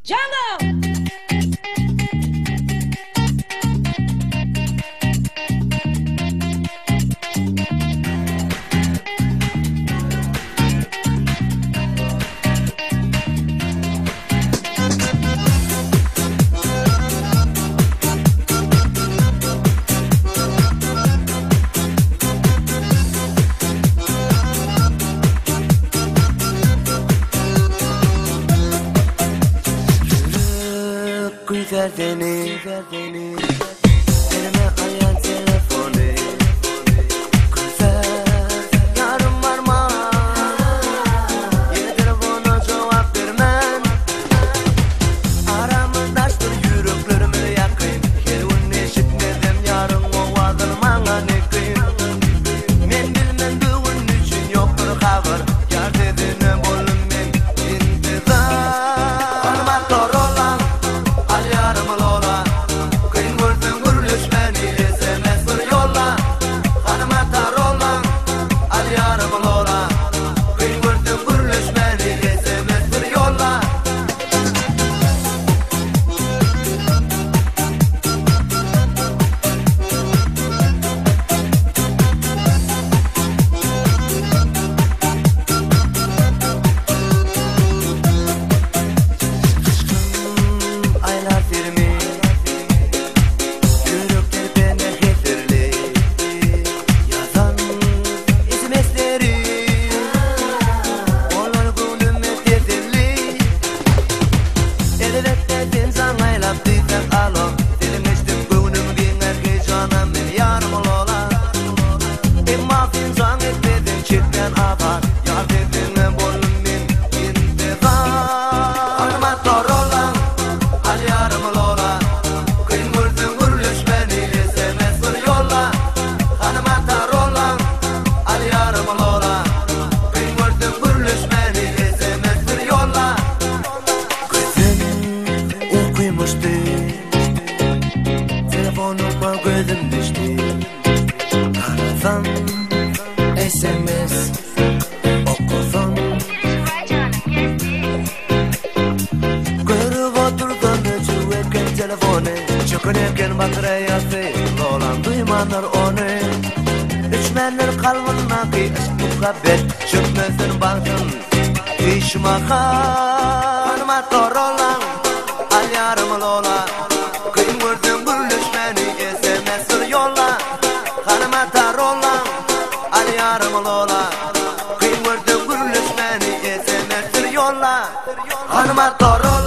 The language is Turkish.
Jungle! Güzel deni, elime kayan telefonu. Güzel yarım var mı? Yine telefona cevap vermen. Aramızdaştır yüreklerimi yakayım. Kelun eşitmedim yarın o vazılmana ne kıyım. Men bilmem bugün için yoktur haber. Yar dediğine bolum men intizar. Kanıma doğrulan al yarım lola. Kıyın vurdun gürlüş beni SMS bir yolla. Kanıma doğrulan al yarım lola. Kıyın vurdun gürlüş beni SMS bir yolla. Aylar firmi yürekler beni getirli. Yazan SMS'leri onlar gönlüme tezirli. Elbette sen sangaylap diysen alo. Senin içtim gönlümü ginger canım beni yarım ola. Emma sen san etmedin çiftten abar. Yar dediğine bolum men intizar. Kanıma doğrulan al yarım lola. Kıyın vurdun gürlüş beni SMS bir yolla. Kanıma doğrulan al yarım lola. Kıyın vurdun gürlüş beni SMS bir yolla. Kızım uykuymuştu. Telefonuma gözüm düştü. Karasam SMS okusam. Görüp oturduğunu çuvekken telefonu. Çökünürken bataryası olan duymanlar onu. Üçmenler kalbına ki muhabbet çökmesin baktın pişmaka. Kanıma doğrulan al yarım lola. Kıyın vurdun gürlüş beni SMS bir yolla. Kanıma doğrulan al yarım lola. Kıyın vurdun gürlüş beni SMS bir yolla. Kanıma doğrulan